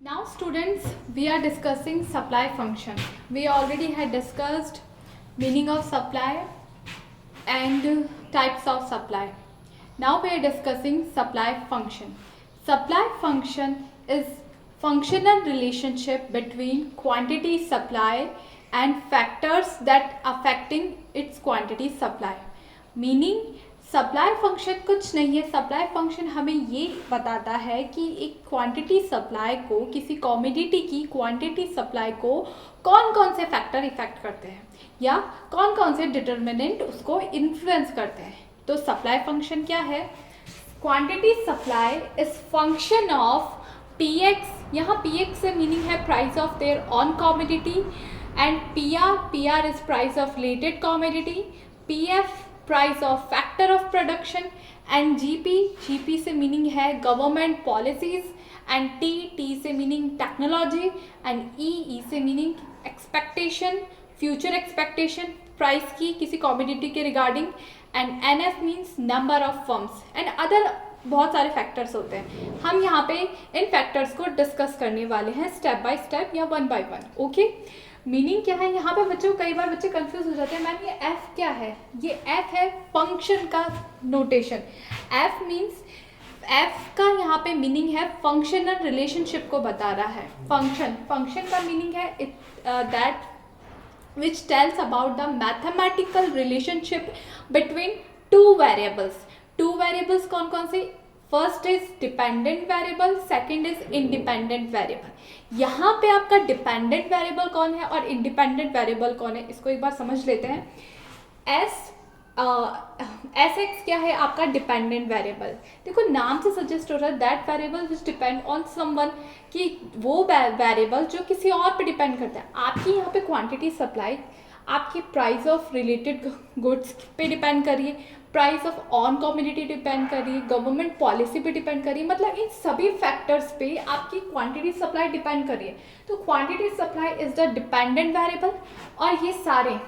Now students, we are discussing supply function. We already had discussed meaning of supply and types of supply. Now we are discussing supply function. Supply function is functional relationship between quantity supply and factors that affecting its quantity supply. Meaning supply function कुछ नहीं है. Supply function हमें ये बताता है कि एक quantity supply को, किसी कमोडिटी की क्वांटिटी सप्लाई को कौन कौन से फैक्टर इफेक्ट करते हैं या कौन कौन से डिटर्मिनेंट उसको इन्फ्लुएंस करते हैं. तो सप्लाई फंक्शन क्या है? Quantity supply is function of P x. यहाँ पी एक्स से मीनिंग है price of their own commodity and P R is price of related commodity, P F price of factor of production and GP से meaning है government policies and T से meaning technology and ई से meaning expectation, future expectation price की किसी commodity के regarding and NF means number of firms and other बहुत सारे factors होते हैं. हम यहाँ पे इन फैक्टर्स को डिस्कस करने वाले हैं स्टेप बाय स्टेप या one by one. Okay, meaning क्या है? यहाँ पे बच्चों कई बार बच्चे कंफ्यूज हो जाते हैं, मैम ये एफ क्या है? ये एफ है फंक्शन का नोटेशन. एफ मीन्स एफ का यहाँ पे मीनिंग है फंक्शनल रिलेशनशिप को बता रहा है. फंक्शन का मीनिंग है that which tells about the mathematical relationship between two variables. Two variables कौन कौन से? First is dependent variable, second is independent variable. यहाँ पे आपका डिपेंडेंट वेरिएबल कौन है और इंडिपेंडेंट वेरिएबल कौन है, इसको एक बार समझ लेते हैं. एस एक्स क्या है? आपका डिपेंडेंट वेरिएबल. देखो नाम से सजेस्ट हो रहा है that variable which depend on someone, कि वो वेरिएबल जो किसी और पे डिपेंड करता है. आपकी यहाँ पे क्वांटिटी सप्लाई आपकी प्राइस ऑफ रिलेटेड गुड्स पे डिपेंड करिए, price of on commodity depend करिए, गवर्नमेंट पॉलिसी पे डिपेंड करिए. मतलब इन सभी फैक्टर्स पे आपकी क्वांटिटी सप्लाई डिपेंड करिए. तो quantity supply is the dependent variable और ये सारे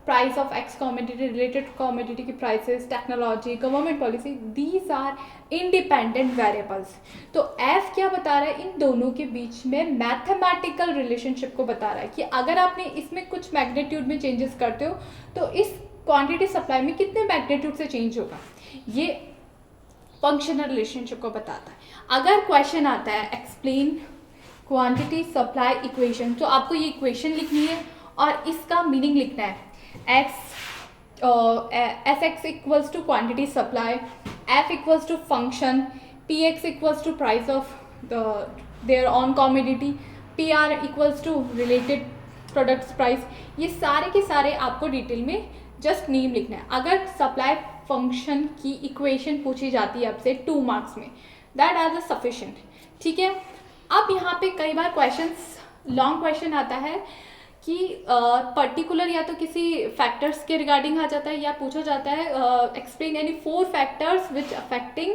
price of X commodity, related commodity की prices, technology, government policy, these are independent variables. तो एफ क्या बता रहा है? इन दोनों के बीच में मैथमेटिकल रिलेशनशिप को बता रहा है कि अगर आपने इसमें कुछ मैग्नीट्यूड में चेंजेस करते हो तो इस क्वांटिटी सप्लाई में कितने मैग्नीट्यूड से चेंज होगा. ये फंक्शनल रिलेशनशिप को बताता है. अगर क्वेश्चन आता है एक्सप्लेन क्वांटिटी सप्लाई इक्वेशन, तो आपको ये इक्वेशन लिखनी है और इसका मीनिंग लिखना है. S X equals to quantity supply, F equals to function, P X equals to price of their own commodity, P R equals to related products price. ये सारे के सारे आपको डिटेल में जस्ट नेम लिखना है. अगर सप्लाई फंक्शन की इक्वेशन पूछी जाती है आपसे 2 मार्क्स में, दैट आर द सफिशिएंट. ठीक है. अब यहाँ पे कई बार क्वेश्चंस, लॉन्ग क्वेश्चन आता है कि पर्टिकुलर या तो किसी फैक्टर्स के रिगार्डिंग आ जाता है या पूछा जाता है explain any 4 factors which affecting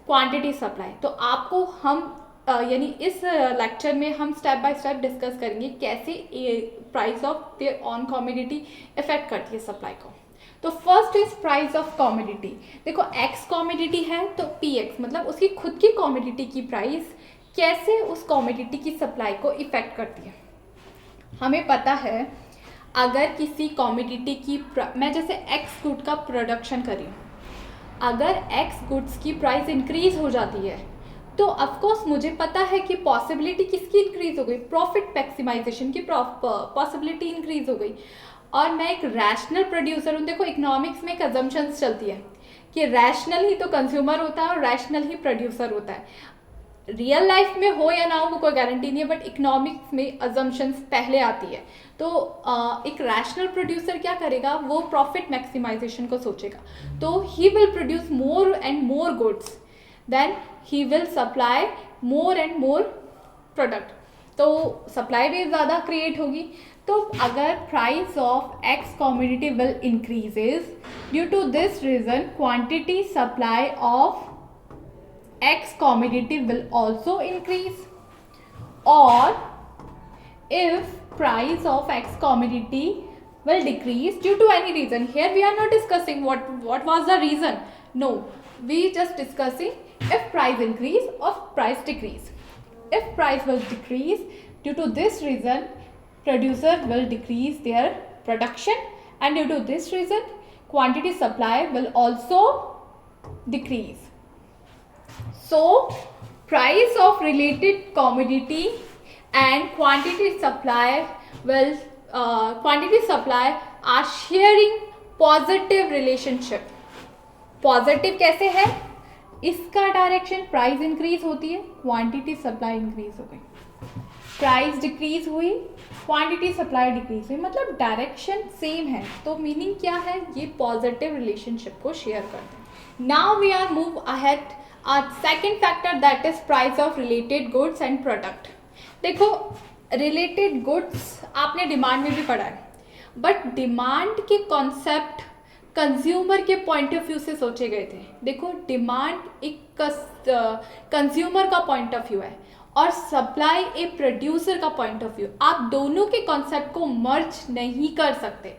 quantity supply. तो आपको हम यानी इस लेक्चर में हम स्टेप बाय स्टेप डिस्कस करेंगे कैसे price of their own commodity effect करती है सप्लाई को. तो first is price of commodity. देखो एक्स कमोडिटी है तो पी एक्स मतलब उसकी खुद की कमोडिटी की प्राइस कैसे उस कमोडिटी की सप्लाई को इफेक्ट करती है. हमें पता है अगर किसी कमोडिटी की मैं जैसे एक्स गुड का प्रोडक्शन कर रही हूँ, अगर एक्स गुड्स की प्राइस इंक्रीज हो जाती है तो ऑफकोर्स मुझे पता है कि पॉसिबिलिटी किसकी इंक्रीज हो गई, प्रॉफिट मैक्सिमाइजेशन की पॉसिबिलिटी इंक्रीज हो गई. और मैं एक रैशनल प्रोड्यूसर हूँ. देखो इकोनॉमिक्स में एक अजम्पशंस चलती है कि रैशनल ही तो कंज्यूमर होता है और रैशनल ही प्रोड्यूसर होता है. रियल लाइफ में हो या ना हो वो कोई गारंटी नहीं है, बट इकोनॉमिक्स में अजम्पशंस पहले आती है. तो एक रैशनल प्रोड्यूसर क्या करेगा, वो प्रॉफिट मैक्सिमाइजेशन को सोचेगा. तो he will produce more and more goods, then he will supply more and more product. तो सप्लाई भी ज़्यादा क्रिएट होगी. तो अगर price of X commodity will increases, due to this reason quantity supply of X commodity will also increase. Or if price of X commodity will decrease due to any reason. Here we are not discussing what was the reason. No, we just discussing if price increase or price decrease. if price will decrease, due to this reason producer will decrease their production, and due to this reason quantity supply will also decrease. So price of related commodity and quantity supply are sharing positive relationship. Positive कैसे है? इसका direction price increase होती है, quantity supply increase हो गई, price decrease हुई, quantity supply decrease हुई, मतलब डायरेक्शन सेम है. तो मीनिंग क्या है? ये पॉजिटिव रिलेशनशिप को शेयर करते हैं. Now we are move ahead our second factor, that is price of related goods and product. देखो रिलेटेड गुड्स आपने डिमांड में भी पढ़ा है, बट डिमांड के कॉन्सेप्ट कंज्यूमर के पॉइंट ऑफ व्यू से सोचे गए थे. देखो डिमांड एक कंज्यूमर का पॉइंट ऑफ व्यू है और सप्लाई ए प्रोड्यूसर का पॉइंट ऑफ व्यू. आप दोनों के कॉन्सेप्ट को मर्ज नहीं कर सकते.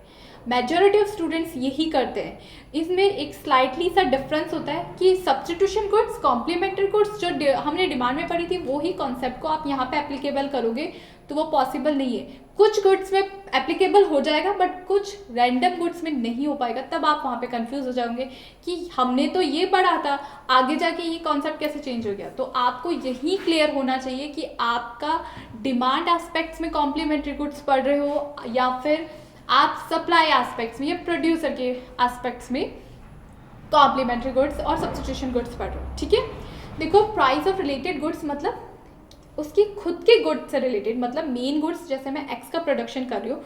मेजॉरिटी ऑफ स्टूडेंट्स यही करते हैं. इसमें एक स्लाइटली सा डिफरेंस होता है कि सब्स्टिट्यूशन गुड्स, कॉम्प्लीमेंट्री गुड्स जो हमने डिमांड में पढ़ी थी वो ही कॉन्सेप्ट को आप यहाँ पे एप्लीकेबल करोगे तो वो पॉसिबल नहीं है. कुछ गुड्स में एप्लीकेबल हो जाएगा बट कुछ रैंडम गुड्स में नहीं हो पाएगा. तब आप वहाँ पे कंफ्यूज हो जाओगे कि हमने तो ये पढ़ा था, आगे जाके ये कॉन्सेप्ट कैसे चेंज हो गया. तो आपको यही क्लियर होना चाहिए कि आपका डिमांड एस्पेक्ट्स में कॉम्प्लीमेंट्री गुड्स पढ़ रहे हो या फिर आप सप्लाई एस्पेक्ट्स में या प्रोड्यूसर के एस्पेक्ट्स में कॉम्प्लीमेंट्री गुड्स और सब्स्टिट्यूशन गुड्स पढ़ रहे हो. ठीक है. देखो प्राइस ऑफ रिलेटेड गुड्स मतलब उसकी खुद के गुड्स से रिलेटेड, मतलब मेन गुड्स. जैसे मैं एक्स का प्रोडक्शन कर रही हूँ,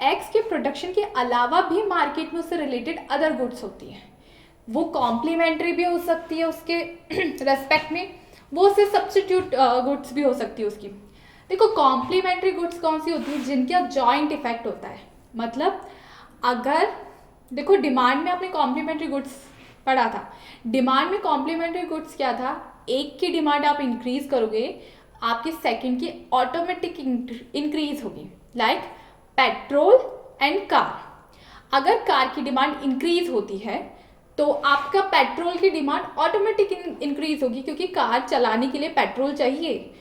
एक्स के प्रोडक्शन के अलावा भी मार्केट में उससे रिलेटेड अदर गुड्स होती हैं. वो कॉम्प्लीमेंट्री भी हो सकती है उसके रेस्पेक्ट में, वो उससे सब्स्टिट्यूट गुड्स भी हो सकती है उसकी. देखो कॉम्प्लीमेंट्री गुड्स कौन सी होती है? जिनका जॉइंट इफेक्ट होता है. मतलब अगर देखो डिमांड में आपने कॉम्प्लीमेंट्री गुड्स पढ़ा था. डिमांड में कॉम्प्लीमेंट्री गुड्स क्या था? एक की डिमांड आप इंक्रीज करोगे, आपकी सेकंड की ऑटोमेटिक इंक्रीज होगी. Like petrol and car. अगर कार की डिमांड इंक्रीज होती है तो आपका पेट्रोल की डिमांड ऑटोमेटिक इंक्रीज होगी क्योंकि कार चलाने के लिए पेट्रोल चाहिए.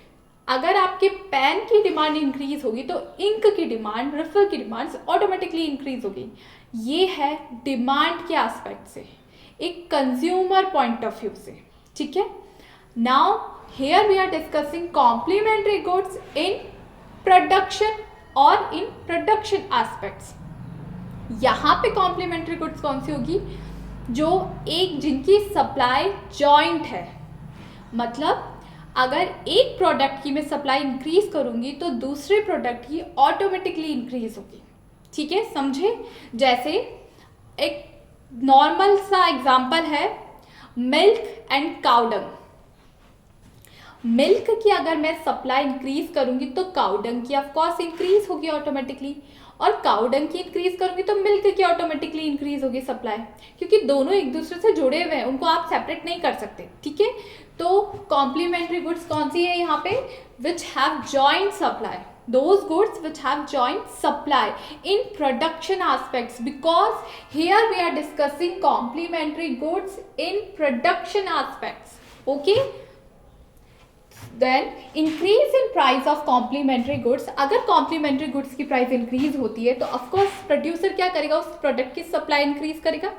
अगर आपके पेन की डिमांड इंक्रीज होगी तो इंक की डिमांड, रिफिल की डिमांड ऑटोमेटिकली इंक्रीज होगी. ये है डिमांड के एस्पेक्ट से, एक कंज्यूमर पॉइंट ऑफ व्यू से. ठीक है. Now here we are discussing complementary goods in production or in production aspects. यहाँ पे complementary goods कौन सी होगी? जो एक जिनकी सप्लाई जॉइंट है. मतलब अगर एक प्रोडक्ट की मैं सप्लाई इंक्रीज करूँगी तो दूसरे प्रोडक्ट की ऑटोमेटिकली इंक्रीज होगी. ठीक है, समझे? जैसे एक नॉर्मल सा एग्जांपल है milk and cow dung. Milk की अगर मैं सप्लाई इंक्रीज करूंगी तो काउ डंग की ऑफ कोर्स इंक्रीज होगी ऑटोमेटिकली, और काउ डंग की इंक्रीज करूंगी तो मिल्क की ऑटोमेटिकली इंक्रीज होगी सप्लाई, क्योंकि दोनों एक दूसरे से जुड़े हुए हैं, उनको आप सेपरेट नहीं कर सकते. ठीक है. तो कॉम्प्लीमेंट्री गुड्स कौन सी है यहाँ पे? विच have joint supply. Those goods which have joint supply in production aspects, because here we are discussing complementary goods in production aspects. Okay. Then increase in price of complementary goods. अगर complementary goods की price increase होती है तो of course producer क्या करेगा? उस product की supply increase करेगा.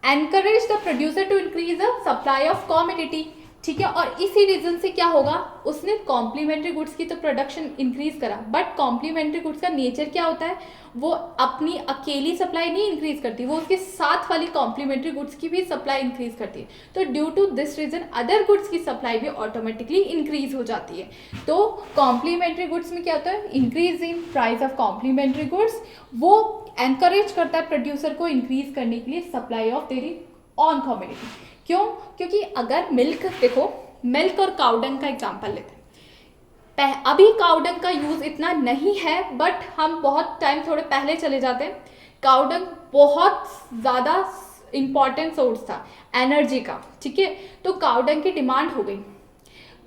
Encourage the producer to increase the supply of commodity. ठीक है. और इसी रीजन से क्या होगा? उसने कॉम्प्लीमेंट्री गुड्स की तो प्रोडक्शन इंक्रीज करा, बट कॉम्प्लीमेंट्री गुड्स का नेचर क्या होता है? वो अपनी अकेली सप्लाई नहीं इंक्रीज करती, वो उसके साथ वाली कॉम्प्लीमेंट्री गुड्स की भी सप्लाई इंक्रीज करती है. तो due to this reason other goods की सप्लाई भी ऑटोमेटिकली इंक्रीज हो जाती है. तो कॉम्प्लीमेंट्री गुड्स में क्या होता है? Increase in price of complementary goods. वो एनकरेज करता है प्रोड्यूसर को इंक्रीज करने के लिए supply of their on commodity. क्यों? क्योंकि अगर मिल्क, देखो मिल्क और काउडंग का एग्जांपल लेते हैं. अभी काउडंग का यूज़ इतना नहीं है, बट हम बहुत टाइम थोड़े पहले चले जाते हैं. काउडंग बहुत ज़्यादा इम्पॉर्टेंट सोर्स था एनर्जी का. ठीक है. तो काउडंग की डिमांड हो गई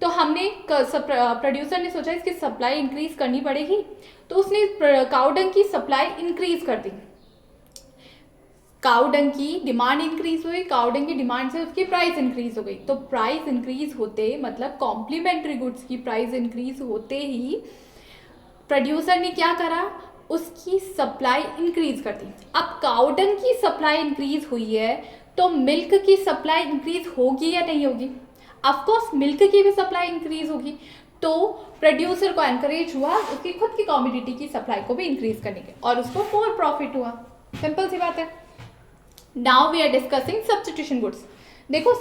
तो हमने प्रोड्यूसर ने सोचा इसकी सप्लाई इंक्रीज करनी पड़ेगी, तो उसने काउडंग की सप्लाई इंक्रीज कर दी. काऊ डंग की डिमांड इंक्रीज हुई, काऊ डंग की डिमांड से उसकी प्राइस इंक्रीज हो गई। तो प्राइस इंक्रीज होते मतलब कॉम्प्लीमेंट्री गुड्स की प्राइस इंक्रीज होते ही प्रोड्यूसर ने क्या करा, उसकी सप्लाई इंक्रीज कर दी। अब काऊ डंग की सप्लाई इंक्रीज हुई है तो मिल्क की सप्लाई इंक्रीज होगी या नहीं होगी? ऑफकोर्स मिल्क की भी सप्लाई इंक्रीज होगी। तो प्रोड्यूसर को एनकरेज हुआ उसकी खुद की कॉमोडिटी की सप्लाई को भी इंक्रीज करने के, और उसको मोर प्रॉफिट हुआ। सिंपल सी बात है। Now we are discussing substitution goods. देखो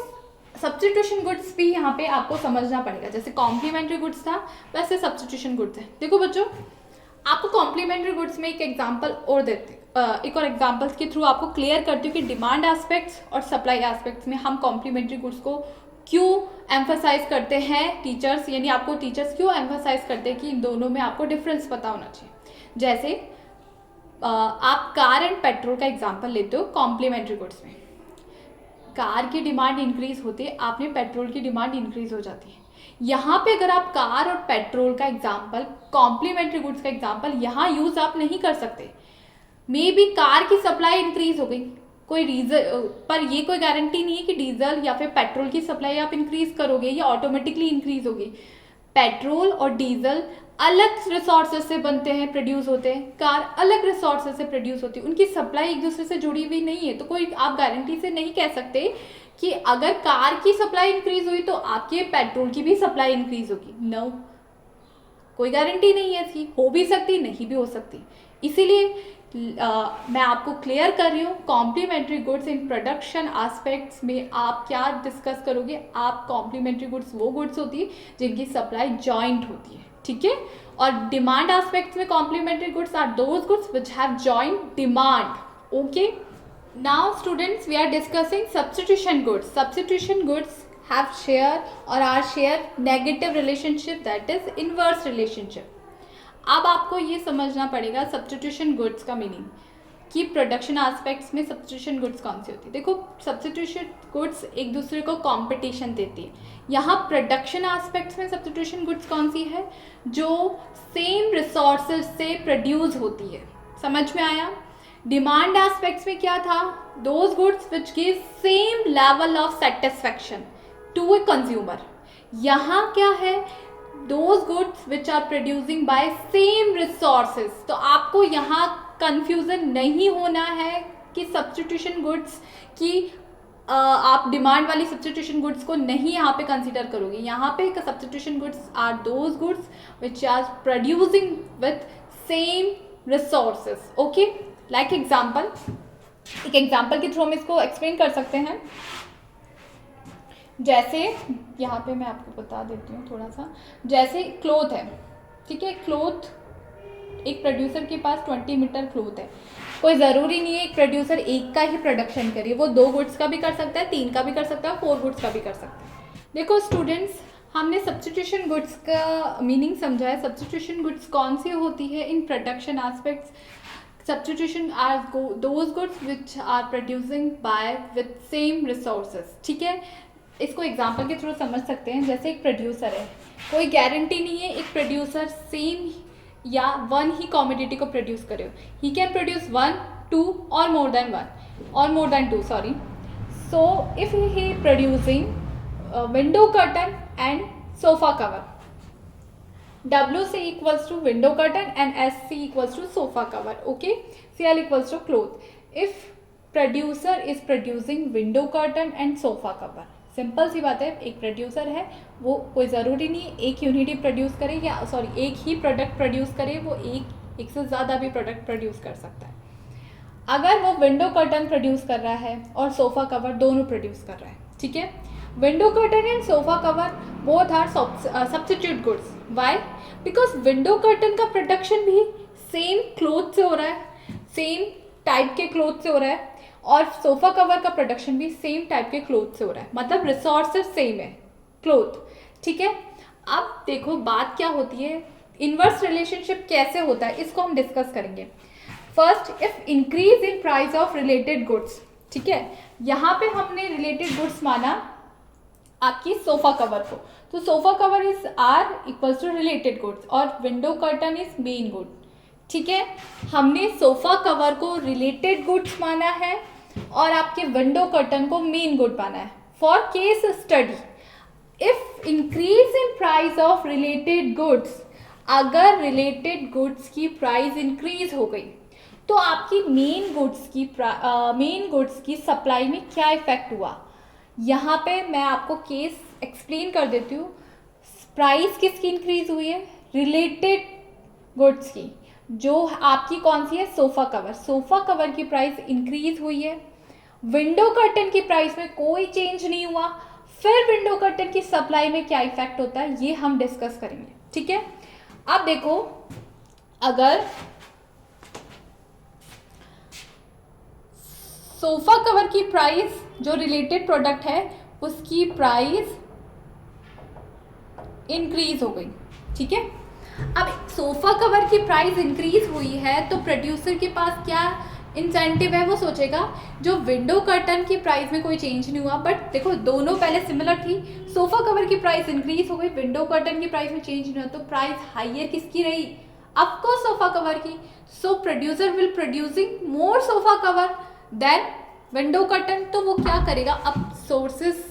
सब्स्टिट्यूशन गुड्स भी यहाँ पे आपको समझना पड़ेगा। जैसे कॉम्प्लीमेंट्री गुड्स था वैसे सब्स्टिट्यूशन गुड्स है। देखो बच्चों, आपको कॉम्प्लीमेंट्री गुड्स में एक एग्जांपल और देते एक और एग्जांपल्स के थ्रू आपको क्लियर करती हूँ कि डिमांड एस्पेक्ट्स और सप्लाई एस्पेक्ट्स में हम कॉम्प्लीमेंट्री गुड्स को क्यों एम्फसाइज करते हैं टीचर्स, यानी आपको टीचर्स क्यों एम्फसाइज करते हैं कि इन दोनों में आपको डिफरेंस पता होना चाहिए। जैसे आप कार एंड पेट्रोल का एग्जांपल लेते हो कॉम्प्लीमेंट्री गुड्स में, कार की डिमांड इंक्रीज होती है, आपने पेट्रोल की डिमांड इंक्रीज हो जाती है। यहाँ पे अगर आप कार और पेट्रोल का एग्जांपल, कॉम्प्लीमेंट्री गुड्स का एग्जांपल यहाँ यूज आप नहीं कर सकते। मे बी कार की सप्लाई इंक्रीज हो गई, कोई रीजन, पर ये कोई गारंटी नहीं है कि डीजल या फिर पेट्रोल की सप्लाई आप इंक्रीज करोगे या ऑटोमेटिकली इंक्रीज होगी। पेट्रोल और डीजल अलग रिसोर्सेज से बनते हैं, प्रोड्यूस होते हैं, कार अलग रिसोर्सेज से प्रोड्यूस होती है, उनकी सप्लाई एक दूसरे से जुड़ी हुई नहीं है। तो कोई आप गारंटी से नहीं कह सकते कि अगर कार की सप्लाई इंक्रीज हुई तो आपके पेट्रोल की भी सप्लाई इंक्रीज होगी। नो, कोई गारंटी नहीं है इसकी, हो भी सकती नहीं भी हो सकती। इसीलिए मैं आपको क्लियर कर रही हूँ complementary goods in production aspects में आप क्या डिस्कस करोगे। आप कॉम्प्लीमेंट्री गुड्स वो गुड्स होती है जिनकी सप्लाई जॉइंट होती है, ठीक है। और डिमांड एस्पेक्ट्स में complementary goods are those goods which have joint demand. Okay, now students we are discussing substitution goods. Substitution goods have share or are share negative relationship, that is inverse relationship। अब आपको ये समझना पड़ेगा substitution goods का meaning कि production aspects में substitution goods कौन सी होती है। देखो सब्स्टिट्यूशन गुड्स एक दूसरे को कंपटीशन देती है। यहाँ प्रोडक्शन एस्पेक्ट्स में सब्स्टिट्यूशन गुड्स कौन सी है, जो सेम रिसोर्सेज से प्रोड्यूस होती है। समझ में आया? डिमांड एस्पेक्ट्स में क्या था, those goods which give same level of satisfaction to a consumer. यहाँ क्या है, those goods which are producing by same resources. तो आपको यहाँ कंफ्यूजन नहीं होना है कि सब्स्टिट्यूशन गुड्स की आप डिमांड वाली सब्स्टिट्यूशन गुड्स को नहीं यहाँ पे कंसीडर करोगे। यहाँ पे substitution goods are those goods which are producing with same resources. Okay, like example, एक एग्जाम्पल के थ्रू हम इसको एक्सप्लेन कर सकते हैं। जैसे यहाँ पे मैं आपको बता देती हूँ थोड़ा सा, जैसे क्लोथ है, ठीक है। क्लोथ, एक प्रोड्यूसर के पास 20 मीटर क्लोथ है। कोई ज़रूरी नहीं है एक प्रोड्यूसर एक का ही प्रोडक्शन करे, वो 2 गुड्स का भी कर सकता है, 3 का भी कर सकता है, 4 गुड्स का भी कर सकता है। देखो स्टूडेंट्स, हमने सब्स्टिट्यूशन गुड्स का मीनिंग समझा है। सब्स्टिट्यूशन गुड्स कौन सी होती है in production aspects. Substitution are those goods which are producing by with same resources, ठीक है। इसको एग्जाम्पल के थ्रू समझ सकते हैं। जैसे एक प्रोड्यूसर है, कोई गारंटी नहीं है एक प्रोड्यूसर सेम या 1 ही कॉमोडिटी को प्रोड्यूस करे। ही कैन प्रोड्यूस 1, 2 और more than 2, sorry. So if he producing window curtain and sofa cover, WC equals to window curtain and SC equals to sofa cover, okay, CL equals to cloth. If producer is producing window curtain and sofa cover, simple सी बात है, एक producer है, वो कोई ज़रूरी नहीं एक यूनिटी प्रोड्यूस करे या एक ही प्रोडक्ट प्रोड्यूस करे, वो एक से ज़्यादा भी प्रोडक्ट प्रोड्यूस कर सकता है। अगर वो विंडो कर्टन प्रोड्यूस कर रहा है और सोफ़ा कवर दोनों प्रोड्यूस कर रहा है, ठीक है। Window curtain and sofa cover both are substitute goods. Why? Because window curtain का प्रोडक्शन भी सेम क्लोथ से हो रहा है, सेम टाइप के क्लोथ से हो रहा है, और सोफ़ा कवर का प्रोडक्शन भी सेम टाइप के क्लोथ से हो रहा है, मतलब रिसोर्सेज सेम है, क्लोथ, ठीक है। अब देखो बात क्या होती है, इनवर्स रिलेशनशिप कैसे होता है, इसको हम डिस्कस करेंगे। First, if increase in price of related goods, ठीक है। यहाँ पे हमने रिलेटेड गुड्स माना आपकी सोफ़ा कवर को, तो sofa cover is are equals to related goods और window curtain is main good, ठीक है। हमने सोफ़ा कवर को रिलेटेड गुड्स माना है और आपके विंडो कर्टन को मेन गुड पाना है। For case study, if increase in price of related goods, अगर रिलेटेड गुड्स की प्राइस इंक्रीज हो गई तो आपकी मेन गुड्स की सप्लाई में क्या इफेक्ट हुआ। यहाँ पे मैं आपको केस एक्सप्लेन कर देती हूँ। प्राइस किसकी इंक्रीज हुई है, रिलेटेड गुड्स की, जो आपकी कौन सी है, सोफा कवर। सोफा कवर की प्राइस इंक्रीज हुई है, विंडो कर्टन की प्राइस में कोई चेंज नहीं हुआ। फिर विंडो कर्टन की सप्लाई में क्या इफेक्ट होता है ये हम डिस्कस करेंगे, ठीक है। अब देखो, अगर सोफा कवर की प्राइस, जो रिलेटेड प्रोडक्ट है उसकी प्राइस इंक्रीज हो गई, ठीक है। अब सोफा कवर की प्राइस इंक्रीज हुई है तो प्रोड्यूसर के पास क्या इंसेंटिव है, वो सोचेगा जो विंडो कर्टन की प्राइस में कोई चेंज नहीं हुआ, बट देखो दोनों पहले सिमिलर थी, सोफा कवर की प्राइस इंक्रीज हो गई, विंडो कर्टन की प्राइस में चेंज नहीं हुआ, तो प्राइस हायर किसकी रही, आपको सोफा कवर की। So producer will producing more sofa cover than window curtain. तो वो क्या करेगा, अब सोर्सेस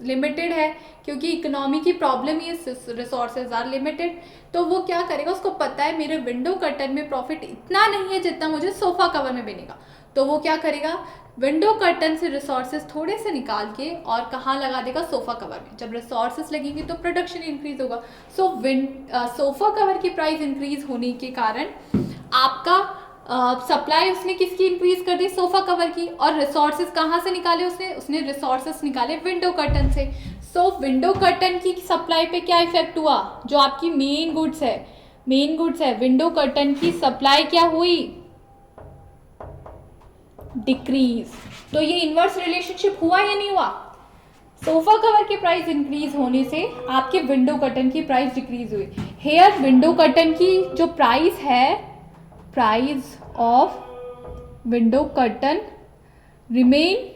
लिमिटेड है क्योंकि इकोनॉमी की प्रॉब्लम ही, रिसोर्सेज आर लिमिटेड, तो वो क्या करेगा, उसको पता है मेरे विंडो कर्टन में प्रॉफिट इतना नहीं है जितना मुझे सोफा कवर में बनेगा, तो वो क्या करेगा, विंडो कर्टन से रिसोर्सेज थोड़े से निकाल के और कहाँ लगा देगा, सोफा कवर में। जब रिसोर्सेज लगेंगे तो प्रोडक्शन इंक्रीज होगा। सो सोफा कवर की प्राइस इंक्रीज होने के कारण आपका सप्लाई उसने किसकी इंक्रीज कर दी, सोफा कवर की, और रिसोर्सेज कहाँ से निकाले उसने रिसोर्सेज निकाले विंडो कर्टन से। सो विंडो कर्टन की सप्लाई पे क्या इफेक्ट हुआ, जो आपकी मेन गुड्स है विंडो कर्टन की सप्लाई क्या हुई, डिक्रीज। तो ये इनवर्स रिलेशनशिप हुआ या नहीं हुआ, सोफा कवर की प्राइस इंक्रीज होने से आपके विंडो कर्टन की प्राइस डिक्रीज हुई। हेयर विंडो कर्टन की जो प्राइस है, price of window curtain remain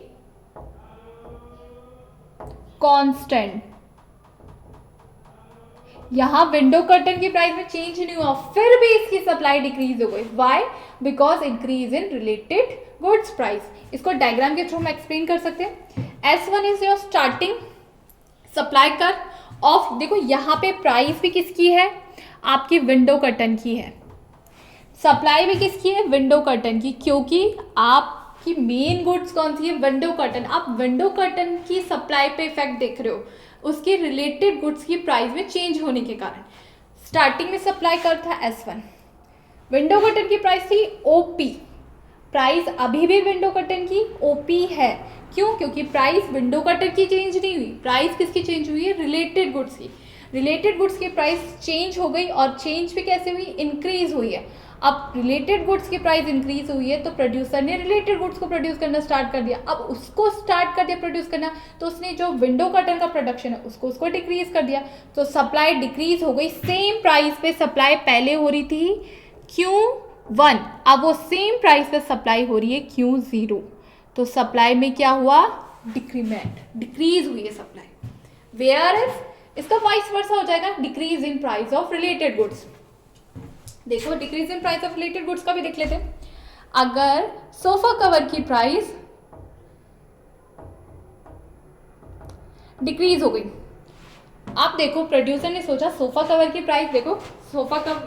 constant. यहां विंडो कर्टन की प्राइस में चेंज नहीं हुआ, फिर भी इसकी सप्लाई डिक्रीज हो गई। Why, because increase in related goods price. इसको डायग्राम के थ्रू हम एक्सप्लेन कर सकते हैं। S1 is your starting supply कर ऑफ, देखो यहाँ पे प्राइस भी किसकी है, आपकी विंडो कर्टन की है, सप्लाई भी किसकी है, विंडो कर्टन की, क्योंकि आपकी मेन गुड्स कौन सी है, विंडो कर्टन। आप विंडो कर्टन की सप्लाई पे इफेक्ट देख रहे हो उसके रिलेटेड गुड्स की प्राइस में चेंज होने के कारण। स्टार्टिंग में सप्लाई कर था S1, विंडो कर्टन की प्राइस थी OP, प्राइस अभी भी विंडो कर्टन की OP है। क्यों, क्योंकि प्राइस विंडो कर्टन की चेंज नहीं हुई, प्राइस किसकी चेंज हुई है, रिलेटेड गुड्स की। रिलेटेड गुड्स की प्राइस चेंज हो गई, और चेंज भी कैसे हुई, इंक्रीज हुई है। अब रिलेटेड गुड्स की प्राइस इंक्रीज हुई है तो प्रोड्यूसर ने रिलेटेड गुड्स को प्रोड्यूस करना स्टार्ट कर दिया। अब उसको स्टार्ट कर दिया प्रोड्यूस करना, तो उसने जो विंडो कर्टन का प्रोडक्शन है उसको डिक्रीज कर दिया, तो सप्लाई डिक्रीज हो गई। सेम प्राइस पे सप्लाई पहले हो रही थी Q1, अब वो सेम प्राइस पे सप्लाई हो रही है Q0, तो सप्लाई में क्या हुआ, डिक्रीमेंट, डिक्रीज हुई है सप्लाई। वेयर इज इसका वाइस वर्सा हो जाएगा, decrease in price of related goods. देखो decrease in price of related goods का भी देख लेते हैं। अगर सोफा कवर की प्राइस डिक्रीज हो गई, आप देखो प्रोड्यूसर ने सोचा सोफा कवर की प्राइस, देखो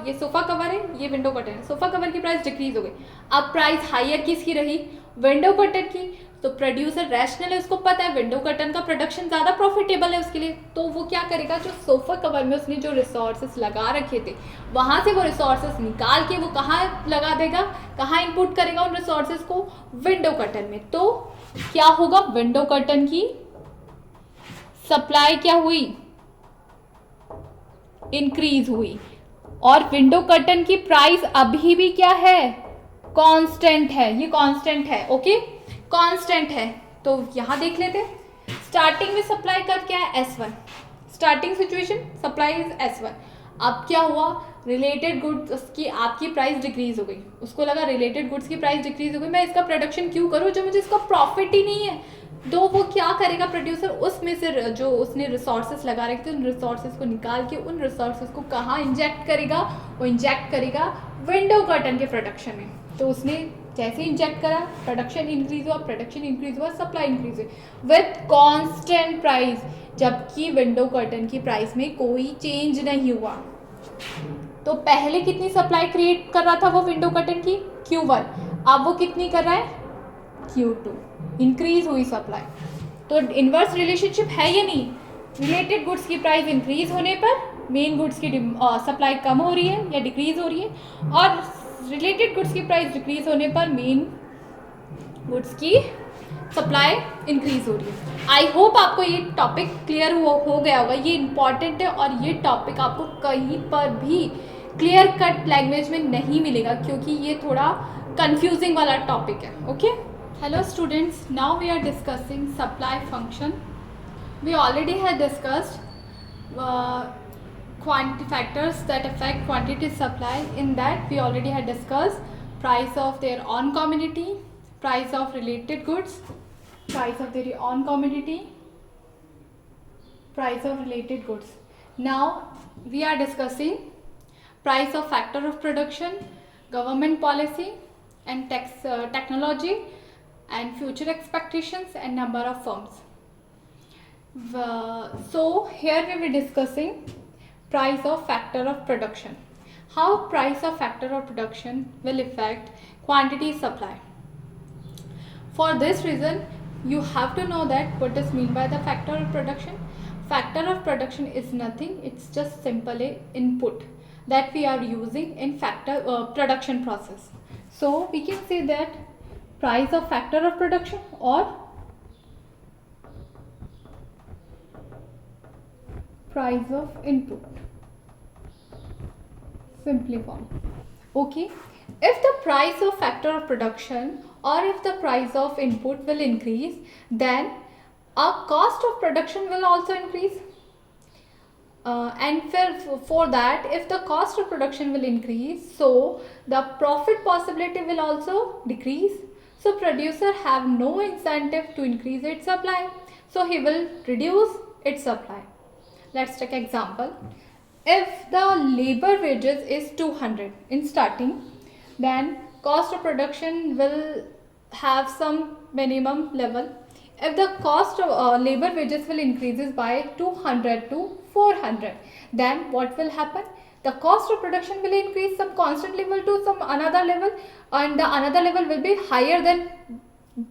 ये सोफा कवर है, ये विंडो कर्टन है, सोफा कवर की प्राइस डिक्रीज हो गई। अब प्राइस हायर किसकी रही, विंडो कर्टन की। तो प्रोड्यूसर रैशनल है, उसको पता है विंडो कर्टन का प्रोडक्शन ज़्यादा प्रॉफिटेबल है उसके लिए, तो वो क्या करेगा, जो सोफा कवर में उसने जो रिसोर्सेस लगा रखे थे वहाँ से वो रिसोर्सेस निकाल के वो कहाँ लगा देगा, कहाँ इनपुट करेगा उन रिसोर्सेस को, विंडो कर्टन में। तो क्या होगा, विंडो कर्टन की सप्लाई क्या हुई, इंक्रीज हुई, और विंडो कर्टन की प्राइस अभी भी क्या है, कांस्टेंट है। ये कांस्टेंट है, ओके, कांस्टेंट है। तो यहां देख लेते हैं, स्टार्टिंग में सप्लाई कर क्या है, S1, starting situation supply is S1। अब क्या हुआ, रिलेटेड गुड्स की आपकी प्राइस डिक्रीज हो गई, उसको लगा रिलेटेड गुड्स की प्राइस डिक्रीज हो गई, मैं इसका प्रोडक्शन क्यों करूं जो मुझे इसका प्रॉफिट ही नहीं है। तो वो क्या करेगा प्रोड्यूसर, उसमें से जो उसने रिसोर्सेस लगा रखे थे उन रिसोर्सेस को निकाल के उन रिसोर्सेस को कहाँ इंजेक्ट करेगा, वो इंजेक्ट करेगा विंडो कर्टन के प्रोडक्शन में। तो उसने जैसे इंजेक्ट करा प्रोडक्शन इंक्रीज हुआ, प्रोडक्शन इंक्रीज हुआ, सप्लाई इंक्रीज हुई विथ कांस्टेंट प्राइस, जबकि विंडो कर्टन की प्राइस में कोई चेंज नहीं हुआ। तो पहले कितनी सप्लाई क्रिएट कर रहा था वो विंडो कर्टन की, Q1, अब वो कितनी कर रहा है, Q2, इंक्रीज हुई सप्लाई। तो इनवर्स रिलेशनशिप है या नहीं, रिलेटेड गुड्स की प्राइस इंक्रीज होने पर मेन गुड्स की सप्लाई कम हो रही है या डिक्रीज हो रही है, और रिलेटेड गुड्स की प्राइस डिक्रीज होने पर मेन गुड्स की सप्लाई इंक्रीज हो रही है। आई होप आपको ये टॉपिक क्लियर हो गया होगा। ये इंपॉर्टेंट है और ये टॉपिक आपको कहीं पर भी क्लियर कट लैंग्वेज में नहीं मिलेगा, क्योंकि ये थोड़ा कंफ्यूजिंग वाला टॉपिक है। Okay, hello students, now we are discussing supply function. We already have discussed factors that affect quantity supply. In that we already had discussed price of their own commodity, price of related goods, price of their own commodity, price of related goods. Now we are discussing price of factor of production, government policy and technology and future expectations and number of firms. So here we will be discussing price of factor of production. How price of factor of production will affect quantity supply. For this reason you have to know that what is mean by the factor of production. Factor of production is nothing, it's just simply input that we are using in production process. So we can say that price of factor of production or price of input, simply form. Okay, if the price of factor of production or if the price of input will increase, then our cost of production will also increase. And for that, if the cost of production will increase, so the profit possibility will also decrease. So producer have no incentive to increase its supply, so he will reduce its supply. Let's take example. If the labor wages is 200 in starting, then cost of production will have some minimum level. If the cost of labor wages will increases by 200 to 400, then what will happen? The cost of production will increase some constant level to some another level, and the another level will be higher than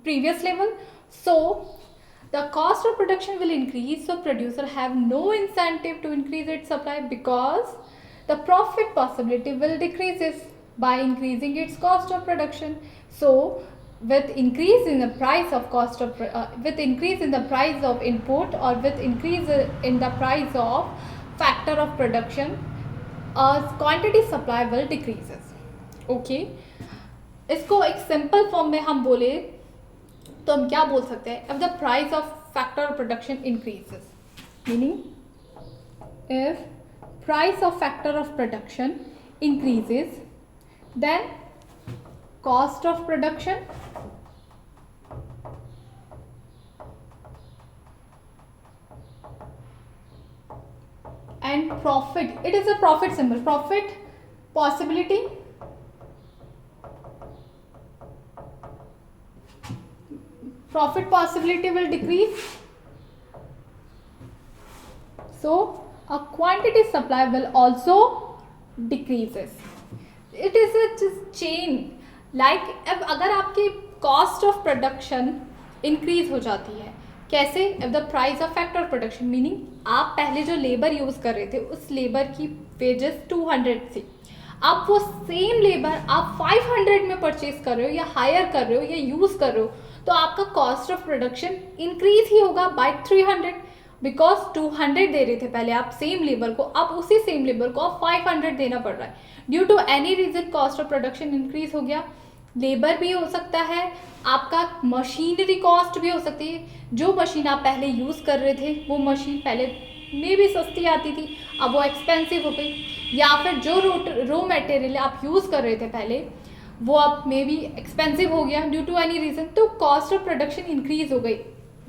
previous level. So the cost of production will increase, so producer have no incentive to increase its supply because the profit possibility will decreases by increasing its cost of production. So with increase in the price of cost of with increase in the price of input or with increase in the price of factor of production, quantity supply will decreases. Okay, इसको एक simple form में हम बोले तो हम क्या बोल सकते हैं, if the price of factor of production increases, meaning if price of factor of production increases, then cost of production and profit, it is a profit symbol, profit possibility will decrease. So a quantity supply will also decreases. It is a just chain. Like अब अगर आपकी cost of production increase हो जाती है, कैसे? If the price of factor of production, meaning आप पहले जो लेबर यूज़ कर रहे थे उस लेबर की वेजेस 200 थी, आप वो सेम लेबर आप 500 में परचेज कर रहे हो या हायर कर रहे हो या यूज़ कर रहे हो, तो आपका कॉस्ट ऑफ प्रोडक्शन इंक्रीज ही होगा बाय 300, बिकॉज 200 दे रहे थे पहले आप सेम लेबर को, अब उसी सेम लेबर को आप 500 देना पड़ रहा है। Due to any reason cost of production increase हो गया। लेबर भी हो सकता है, आपका मशीनरी कॉस्ट भी हो सकती है। जो मशीन आप पहले यूज़ कर रहे थे वो मशीन पहले में भी सस्ती आती थी, अब वो एक्सपेंसिव हो गई, या फिर जो रो मटेरियल आप यूज़ कर रहे थे पहले वो अब मे बी एक्सपेंसिव हो गया ड्यू टू एनी रीज़न, तो कॉस्ट ऑफ प्रोडक्शन इंक्रीज हो गई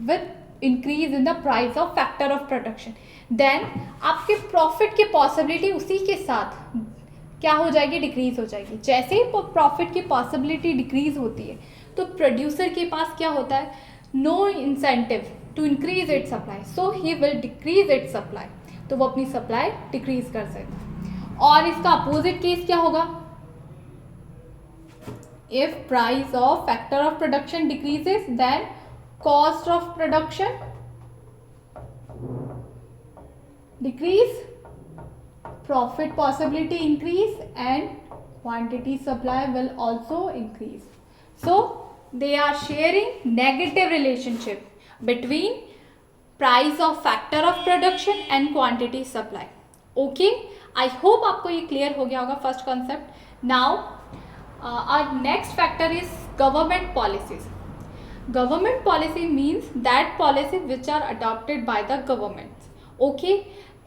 with increase in the price of factor of production. Then आपके प्रॉफिट की पॉसिबिलिटी उसी के साथ क्या हो जाएगी, डिक्रीज हो जाएगी। जैसे ही प्रॉफिट की पॉसिबिलिटी डिक्रीज होती है तो प्रोड्यूसर के पास क्या होता है, no incentive to increase it supply, so he will decrease it supply, तो वो अपनी सप्लाई डिक्रीज कर सकता है। और इसका अपोजिट केस क्या होगा, if price of factor of production decreases then cost of production decrease, profit possibility increase and quantity supply will also increase. So they are sharing negative relationship between price of factor of production and quantity supply. Okay, I hope आपको ये clear हो गया होगा first concept. Now our next factor is government policies. Government policy means that policy which are adopted by the government. Okay,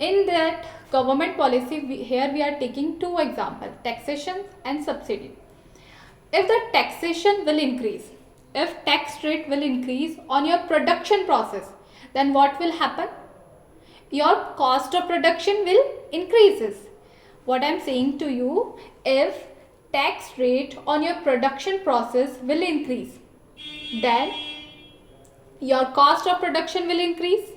in that government policy here we are taking two examples, taxation and subsidy. If the taxation will increase, if tax rate will increase on your production process, then what will happen, your cost of production will increases. What I am saying to you, if tax rate on your production process will increase, then your cost of production will increase.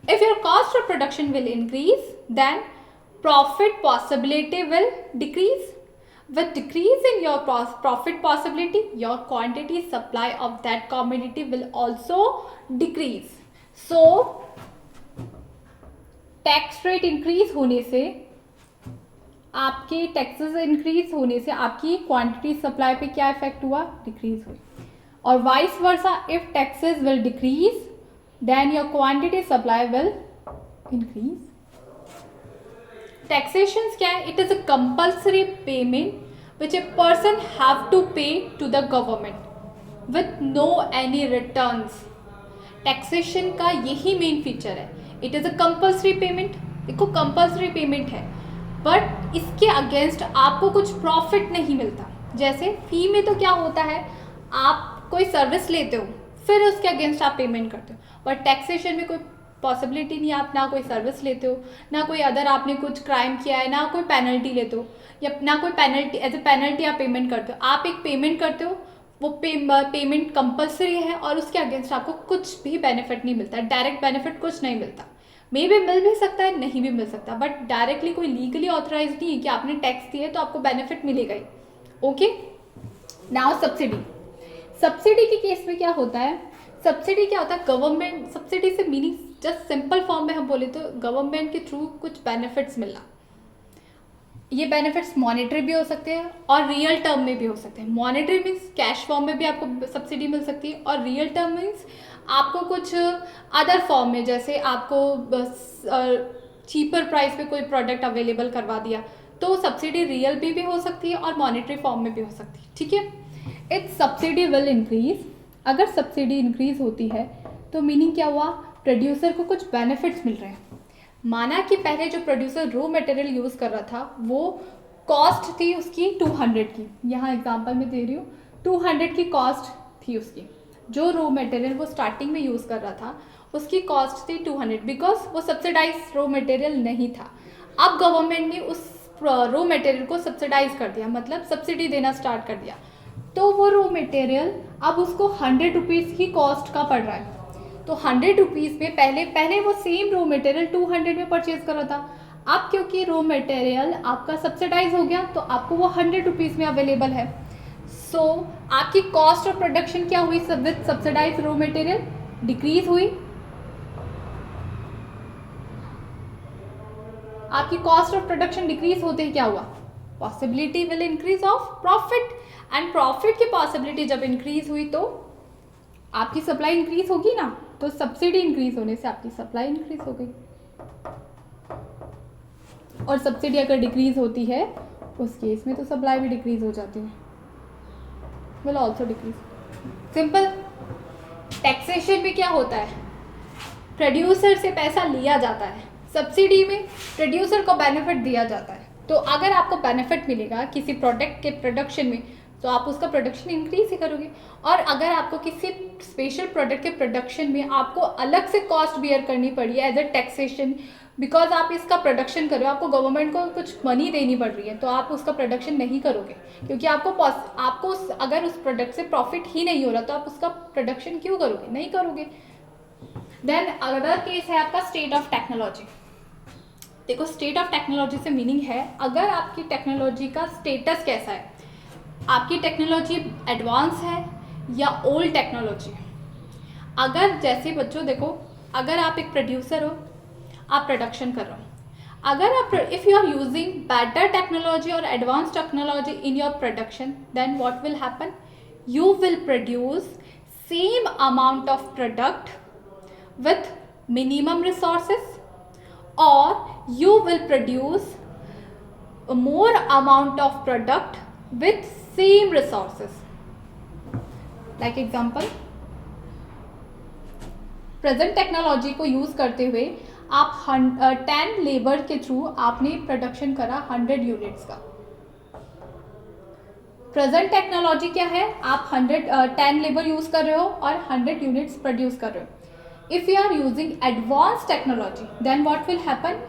If your cost of production will increase, then profit possibility will decrease. With decrease in your profit possibility, your quantity supply of that commodity will also decrease. So tax rate increase होने से, आपके taxes increase होने से आपकी quantity supply पे क्या effect हुआ, decrease हुई. और vice versa, if taxes will decrease then your quantity supply will increase. Taxations क्या है, it is a compulsory payment which a person have to pay to the government with no any returns. Taxation का यही main feature है, it is a compulsory payment. देखो compulsory payment है but इसके against आपको कुछ प्रॉफिट नहीं मिलता. जैसे फी में तो क्या होता है, आप कोई सर्विस लेते हो फिर उसके अगेंस्ट आप पेमेंट करते हो, बट टैक्सेशन में कोई पॉसिबिलिटी नहीं है, आप ना कोई सर्विस लेते हो, ना कोई अदर आपने कुछ क्राइम किया है, ना कोई पेनल्टी लेते हो, या ना कोई पेनल्टी एज ए पेनल्टी आप पेमेंट करते हो. आप एक पेमेंट करते हो, वो पेमेंट कंपलसरी है और उसके अगेंस्ट आपको कुछ भी बेनिफिट नहीं मिलता, डायरेक्ट बेनिफिट कुछ नहीं मिलता. मे भी मिल भी सकता है, नहीं भी मिल सकता, बट डायरेक्टली कोई लीगली ऑथराइज नहीं है कि आपने टैक्स दिए तो आपको बेनिफिट मिलेगा ही. Okay, now subsidy. सब्सिडी के केस में क्या होता है, सब्सिडी क्या होता है, गवर्नमेंट, सब्सिडी से मीनिंग जस्ट सिंपल फॉर्म में हम बोले तो गवर्नमेंट के थ्रू कुछ बेनिफिट्स मिलना. ये बेनिफिट्स मॉनेटरी भी हो सकते हैं और रियल टर्म में भी हो सकते हैं. मॉनेटरी मीन्स कैश फॉर्म में भी आपको सब्सिडी मिल सकती है, और रियल टर्म मीन्स आपको कुछ अदर फॉर्म में, जैसे आपको चीपर प्राइस पे कोई प्रोडक्ट अवेलेबल करवा दिया, तो सब्सिडी रियल भी हो सकती है और मॉनेटरी फॉर्म में भी हो सकती है. ठीक है, इट्स सब्सिडी विल इंक्रीज. अगर सब्सिडी इंक्रीज होती है तो मीनिंग क्या हुआ, प्रोड्यूसर को कुछ बेनिफिट्स मिल रहे हैं. माना कि पहले जो प्रोड्यूसर रॉ मटेरियल यूज़ कर रहा था वो कॉस्ट थी उसकी 200 की, यहाँ एग्जांपल में दे रही हूँ, 200 की कॉस्ट थी उसकी. जो रॉ मटेरियल वो स्टार्टिंग में यूज़ कर रहा था उसकी कॉस्ट थी 200, बिकॉज वो सब्सिडाइज रॉ मटेरियल नहीं था. अब गवर्नमेंट ने उस रॉ मटेरियल को सब्सिडाइज कर दिया, मतलब सब्सिडी देना स्टार्ट कर दिया, तो वो रॉ मटेरियल अब उसको 100 रुपीज़ की कॉस्ट का पड़ रहा है. तो 100 रुपीज़ में पहले वो सेम रॉ मटेरियल 200 में परचेज कर रहा था. अब क्योंकि रॉ मटेरियल आपका सब्सिडाइज हो गया तो आपको वो 100 रुपीज़ में अवेलेबल है. सो आपकी कॉस्ट ऑफ प्रोडक्शन क्या हुई, with subsidise raw material decrease हुई. आपकी कॉस्ट ऑफ प्रोडक्शन डिक्रीज होते ही क्या हुआ, possibility will increase of profit, and profit की पॉसिबिलिटी जब इंक्रीज हुई तो आपकी सप्लाई इंक्रीज होगी ना, तो सब्सिडी इंक्रीज होने से आपकी सप्लाई इंक्रीज हो गई. और सब्सिडी अगर डिक्रीज होती है उस केस में तो सप्लाई भी डिक्रीज हो जाती है, will also decrease. Simple. Taxation में क्या होता है, प्रोड्यूसर से पैसा लिया जाता है, सब्सिडी में प्रोड्यूसर को बेनिफिट दिया जाता है. तो अगर आपको बेनिफिट मिलेगा किसी प्रोडक्ट के प्रोडक्शन में तो आप उसका प्रोडक्शन इंक्रीज ही करोगे। और अगर आपको किसी स्पेशल प्रोडक्ट के प्रोडक्शन में आपको अलग से कॉस्ट बियर करनी पड़ी है एज अ टैक्सेशन, बिकॉज आप इसका प्रोडक्शन कर रहे हो, आपको गवर्नमेंट को कुछ मनी देनी पड़ रही है, तो आप उसका प्रोडक्शन नहीं करोगे, क्योंकि आपको अगर उस प्रोडक्ट से प्रॉफिट ही नहीं हो रहा तो आप उसका प्रोडक्शन क्यों करोगे, नहीं करोगे। देन अदर केस है आपका स्टेट ऑफ टेक्नोलॉजी। देखो स्टेट ऑफ टेक्नोलॉजी से मीनिंग है अगर आपकी टेक्नोलॉजी का स्टेटस कैसा है, आपकी टेक्नोलॉजी एडवांस है या ओल्ड टेक्नोलॉजी। अगर जैसे बच्चों देखो, अगर आप एक प्रोड्यूसर हो, आप प्रोडक्शन कर रहे हो, अगर आप if you are using better technology और advance technology in your production, then what will happen, you will produce same amount of product with minimum resources, or you will produce a more amount of product with same resources. Like example, present technology को use करते हुए आप 10 labour के through आपने production करा 100 units का। Present technology क्या है, आप 10 लेबर यूज़ कर रहे हो और 100 यूनिट्स प्रोड्यूस कर रहे हो। If you are using advanced technology, then what will happen,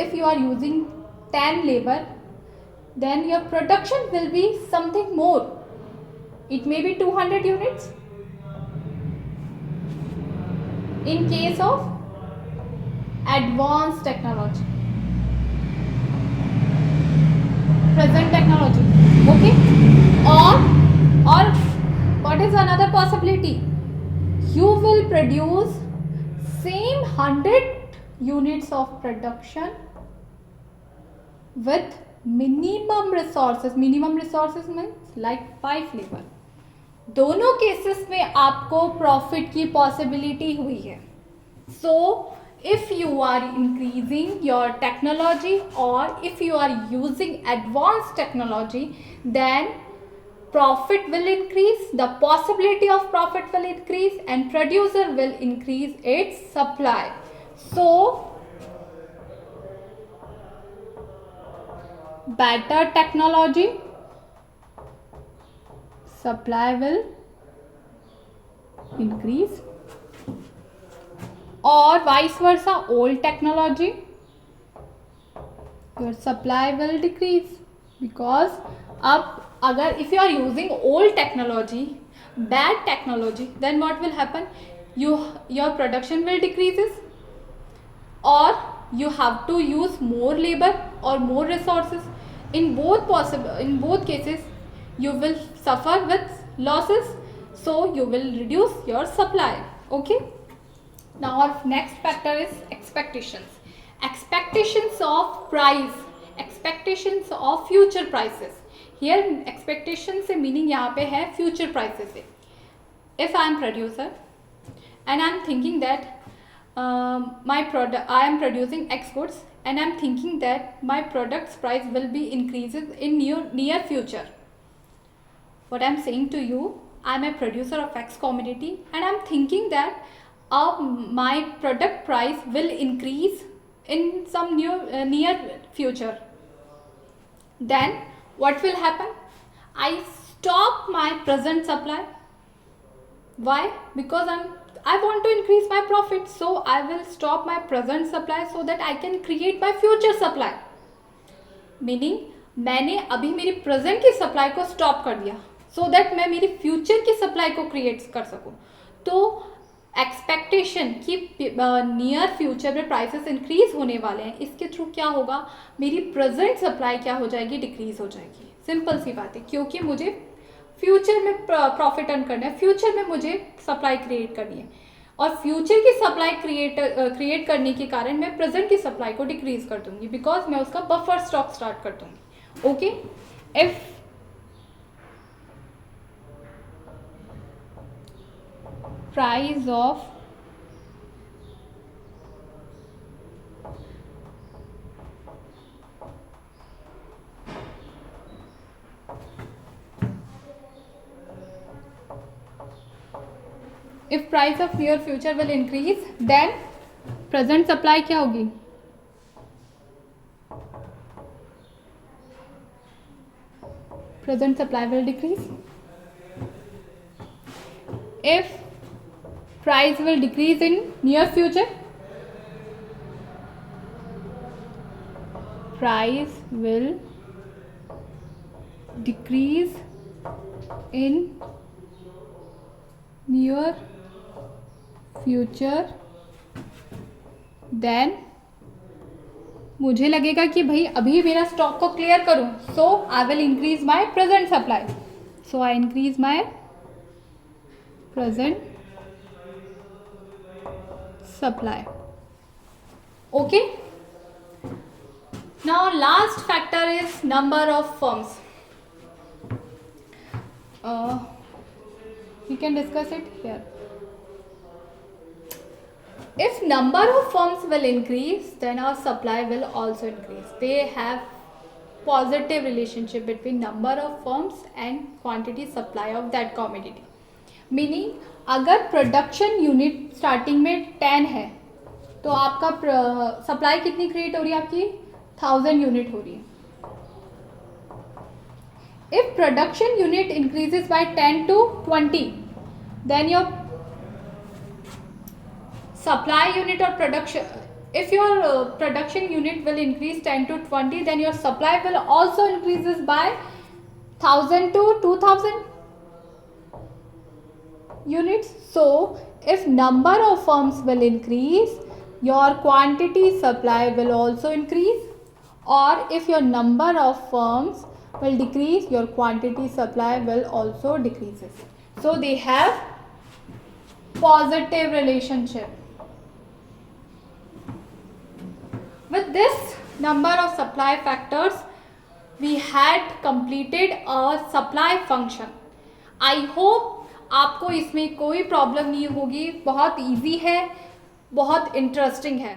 if you are using 10 labor, then your production will be something more, it may be 200 units in case of advanced technology, present technology, okay. Or what is another possibility, you will produce same 100 units of production with minimum resources. Minimum resources means like 5 labor. दोनों cases में आपको profit की possibility हुई है। सो if you are increasing your technology or if you are using advanced technology, then profit will increase, the possibility of profit will increase, and producer will increase its supply. So better technology, supply will increase, or vice versa, old technology, your supply will decrease, because अब अगर if you are using old technology, bad technology, then what will happen, your production will decreases, or you have to use more labor or more resources. In both cases you will suffer with losses, so you will reduce your supply. Okay, now our next factor is expectations. Expectations of price, expectations of future prices. Here expectation से meaning यहाँ पे है future prices से. If I am producer and I am thinking that I am producing X goods and I am thinking that my product's price will be increases in near future. What I am saying to you, I am a producer of X commodity and I am thinking that my product price will increase in some near future. Then what will happen? I stop my present supply. Why? Because I want to increase my profit, so I will stop my present supply so that I can create my future supply. Meaning मैंने अभी मेरी present की supply को stop कर दिया so that मैं मेरी future की सप्लाई को क्रिएट कर सकूँ। तो एक्सपेक्टेशन कि नियर फ्यूचर में प्राइसेस इंक्रीज होने वाले हैं, इसके थ्रू क्या होगा, मेरी प्रेजेंट सप्लाई क्या हो जाएगी, डिक्रीज हो जाएगी। सिंपल सी बात है, क्योंकि मुझे फ्यूचर में प्रॉफिट अर्न करना है, फ्यूचर में मुझे सप्लाई क्रिएट करनी है, और फ्यूचर की सप्लाई क्रिएट करने के कारण मैं प्रेजेंट की सप्लाई को डिक्रीज कर दूंगी, बिकॉज मैं उसका बफर स्टॉक स्टार्ट कर दूंगी। Okay, if price of if price of near future will increase, then present supply क्या होगी, present supply will decrease. If price will decrease in near future, price will decrease in near future, then मुझे लगेगा कि भाई अभी मेरा stock को clear करूं, so I will increase my present supply, so I increase my present supply. Okay, now last factor is number of firms. We can discuss it here. If number of firms will increase, then our supply will also increase. They have positive relationship between number of firms and quantity supply of that commodity. Meaning अगर production unit starting में 10 है तो आपका supply कितनी create हो रही है, आपकी 1000 यूनिट हो रही है. If production unit increases by 10 to 20, then your supply unit और production, if your production unit will increase 10 to 20, then your supply will also increases by 1000 to 2000 units. So if number of firms will increase, your quantity supply will also increase, or if your number of firms will decrease, your quantity supply will also decreases. So they have positive relationship. With this number of supply factors, we had completed a supply function. I hope आपको इसमें कोई problem नहीं होगी. बहुत easy है, बहुत interesting है.